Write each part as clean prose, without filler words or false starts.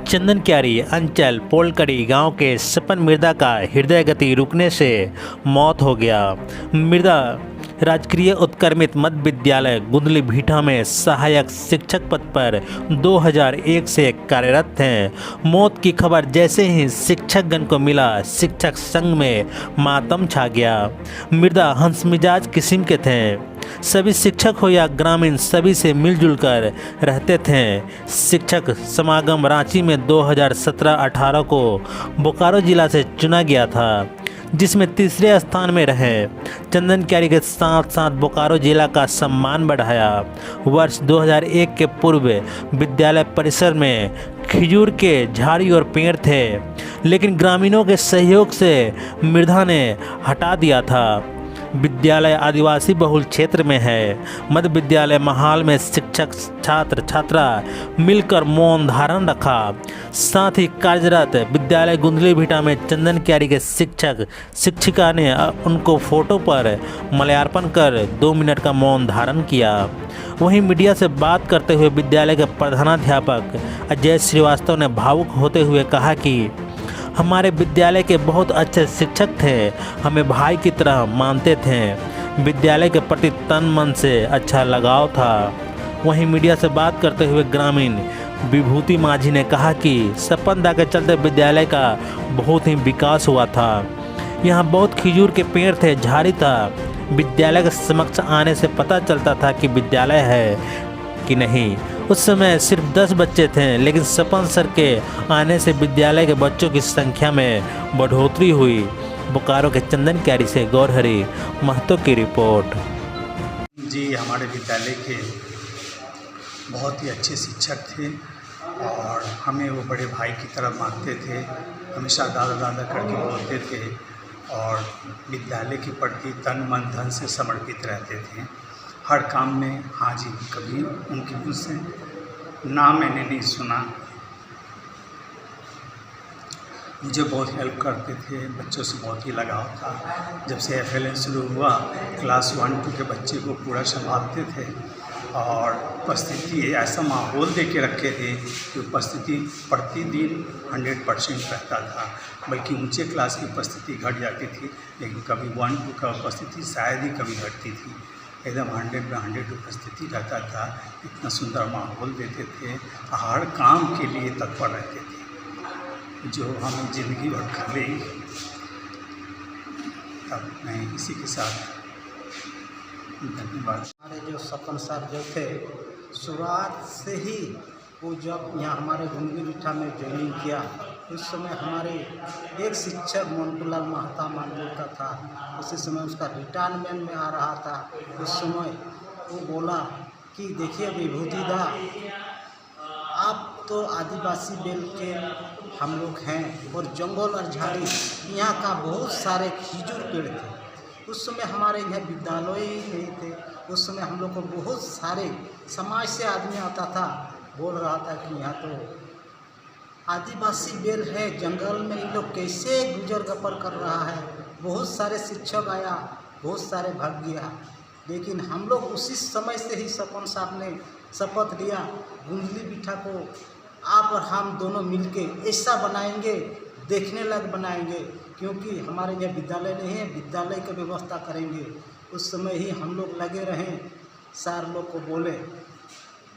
चंदन क्यारी अंचल पोलकड़ी गांव के सपन मिर्दा का हृदय गति रुकने से मौत हो गया। मिर्दा राजकीय उत्क्रमित मध्य विद्यालय गुंदली भीटा में सहायक शिक्षक पद पर 2001 से कार्यरत हैं। मौत की खबर जैसे ही शिक्षकगण को मिला, शिक्षक संघ में मातम छा गया। मिर्दा हंसमिजाज किस्म के थे। सभी शिक्षक हो या ग्रामीण, सभी से मिलजुल कर रहते थे। शिक्षक समागम रांची में 2017-18 को बोकारो जिला से चुना गया था, जिसमें तीसरे स्थान में रहे। चंदन क्यारी के साथ साथ बोकारो जिला का सम्मान बढ़ाया। वर्ष 2001 के पूर्व विद्यालय परिसर में खिजूर के झाड़ी और पेड़ थे, लेकिन ग्रामीणों के सहयोग से मिर्दा ने हटा दिया था। विद्यालय आदिवासी बहुल क्षेत्र में है। मध्य विद्यालय महाल में शिक्षक छात्र छात्रा मिलकर मौन धारण रखा। साथ ही कार्यरत विद्यालय गुंदली भीटा में चंदन क्यारी के शिक्षक शिक्षिका ने उनको फोटो पर माल्यार्पण कर 2 मिनट का मौन धारण किया। वहीं मीडिया से बात करते हुए विद्यालय के प्रधानाध्यापक अजय श्रीवास्तव ने भावुक होते हुए कहा कि हमारे विद्यालय के बहुत अच्छे शिक्षक थे, हमें भाई की तरह मानते थे। विद्यालय के प्रति तन मन से अच्छा लगाव था। वहीं मीडिया से बात करते हुए ग्रामीण विभूति माझी ने कहा कि सपनदा के चलते विद्यालय का बहुत ही विकास हुआ था। यहाँ बहुत खिजूर के पेड़ थे, झाड़ी था। विद्यालय के समक्ष आने से पता चलता था कि विद्यालय है कि नहीं। उस समय सिर्फ 10 बच्चे थे, लेकिन सपन सर के आने से विद्यालय के बच्चों की संख्या में बढ़ोतरी हुई। बोकारो के चंदन क्यारी से गौरहरी महतो की रिपोर्ट। जी, हमारे विद्यालय के बहुत ही अच्छे शिक्षक थे और हमें वो बड़े भाई की तरह मानते थे। हमेशा दादा दादा करके बोलते थे और विद्यालय के प्रति तन मन धन से समर्पित रहते थे। हर काम में हाजिर, कभी उनके मुँह से ना मैंने नहीं सुना। मुझे बहुत हेल्प करते थे, बच्चों से बहुत ही लगाव था। जब से FLN शुरू हुआ, क्लास 1-2 के बच्चे को पूरा संभालते थे और उपस्थिति ऐसा माहौल दे के रखे थे कि उपस्थिति प्रतिदिन 100% रहता था। बल्कि ऊंचे क्लास की उपस्थिति घट जाती थी, लेकिन कभी 1-2 का उपस्थिति शायद ही कभी घटती थी। एकदम 100 में 100 उपस्थिति रहता था। इतना सुंदर माहौल देते थे, हर काम के लिए तत्पर रहते थे, जो हमें ज़िंदगी भर खलेगी। अब मैं इसी के साथ धन्यवाद। हमारे जो सपन सर जो थे, शुरुआत से ही वो जब यहाँ हमारे गुंदली भीटा में ज्वाइनिंग किया, उस समय हमारे एक शिक्षक मोन्टूलाल महता मानपुर का था। उसी समय उसका रिटायरमेंट में आ रहा था। उस समय वो बोला कि देखिए विभूति दा, आप तो आदिवासी बेल्ट के हम लोग हैं और जंगल और झाड़ी यहाँ का बहुत सारे खिजूर पेड़ थे। उस समय हमारे यहाँ विद्यालय ही नहीं थे। उस समय हम लोग को बहुत सारे समाज से आदमी आता था, बोल रहा था कि यहाँ तो आदिवासी बेल है, जंगल में ये लोग कैसे गुजर गपर कर रहा है। बहुत सारे शिक्षक आया, बहुत सारे भाग गया, लेकिन हम लोग उसी समय से ही सपन साहब ने शपथ लिया, गुंदली भीटा को आप और हम दोनों मिलके ऐसा बनाएंगे, देखने लायक बनाएंगे, क्योंकि हमारे यहाँ विद्यालय नहीं है, विद्यालय की व्यवस्था करेंगे। उस समय ही हम लोग लगे रहें, सर लोग को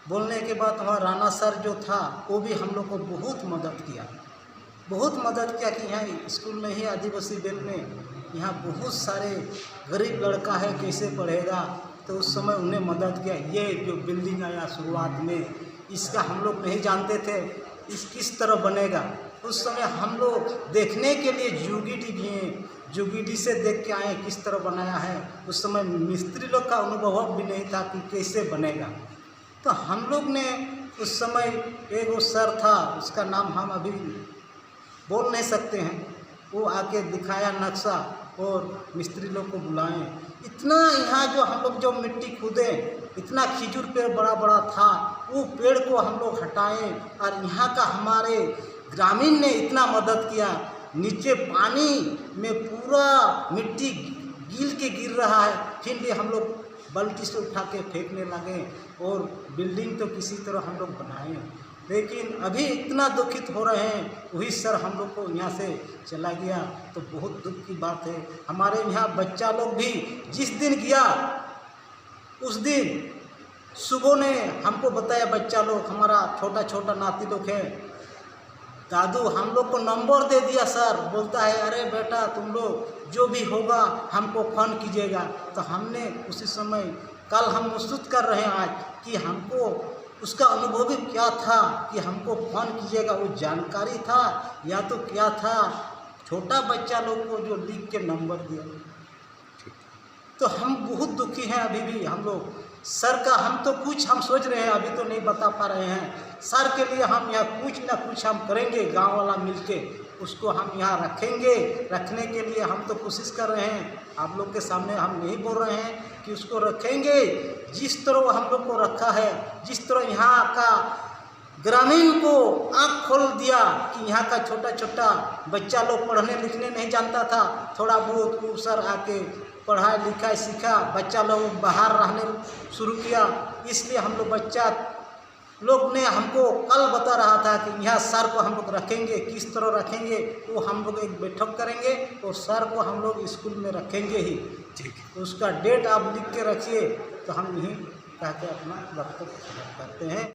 बोलने के बाद वहाँ राणा सर जो था वो भी हम लोग को बहुत मदद किया कि यहाँ स्कूल में ही आदिवासी बेल्ट में यहाँ बहुत सारे गरीब लड़का है, कैसे पढ़ेगा। तो उस समय उन्हें मदद किया। ये जो बिल्डिंग आया शुरुआत में, इसका हम लोग नहीं जानते थे इस किस तरह बनेगा। उस समय हम लोग देखने के लिए जुगीडी गए, जुगीडी से देख के आए किस तरह बनाया है। उस समय मिस्त्री लोग का अनुभव भी नहीं था कि कैसे बनेगा। तो हम लोग ने उस समय एक वो सर था, उसका नाम हम अभी बोल नहीं सकते हैं, वो आके दिखाया नक्शा और मिस्त्री लोग को बुलाएं। इतना यहाँ जो हम लोग जो मिट्टी खोदे, इतना खिजूर पेड़ बड़ा बड़ा था, वो पेड़ को हम लोग हटाएं और यहाँ का हमारे ग्रामीण ने इतना मदद किया। नीचे पानी में पूरा मिट्टी गिल के गिर रहा है, फिर भी हम लोग बाल्टी से उठा के फेंकने लगे और बिल्डिंग तो किसी तरह हम लोग बनाए। लेकिन अभी इतना दुखित हो रहे हैं, वही सर हम लोग को यहाँ से चला गया तो बहुत दुख की बात है। हमारे यहाँ बच्चा लोग भी जिस दिन गया उस दिन सुबह ने हमको बताया, बच्चा लोग हमारा छोटा छोटा नाती लोग है, दादू हम लोग को नंबर दे दिया सर, बोलता है अरे बेटा तुम लोग जो भी होगा हमको फ़ोन कीजिएगा। तो हमने उसी समय कल हम महसूस कर रहे हैं आज कि हमको उसका अनुभव भी क्या था कि हमको फ़ोन कीजिएगा, वो जानकारी था या तो क्या था, छोटा बच्चा लोग को जो लिख के नंबर दिया। तो हम बहुत दुखी हैं अभी भी हम लोग। सर का हम तो कुछ हम सोच रहे हैं, अभी तो नहीं बता पा रहे हैं। सर के लिए हम यहाँ कुछ ना कुछ हम करेंगे, गांव वाला मिलके उसको हम यहाँ रखेंगे। रखने के लिए हम तो कोशिश कर रहे हैं, आप लोग के सामने हम यही बोल रहे हैं कि उसको रखेंगे जिस तरह हम लोग को रखा है, जिस तरह यहाँ का ग्रामीण को आँख खोल दिया कि यहाँ का छोटा छोटा बच्चा लोग पढ़ने लिखने नहीं जानता था, थोड़ा बहुत वो सर आके पढ़ाई लिखाई सीखा, बच्चा लोग बाहर रहने शुरू किया। इसलिए हम लोग बच्चा लोग ने हमको कल बता रहा था कि यहाँ सर को हम लोग रखेंगे, किस तरह रखेंगे वो हम लोग एक बैठक करेंगे और सर को हम लोग स्कूल में रखेंगे ही। ठीक है, उसका डेट आप लिख के रखिए। तो हम यही कह के अपना वक्तव्य करते हैं।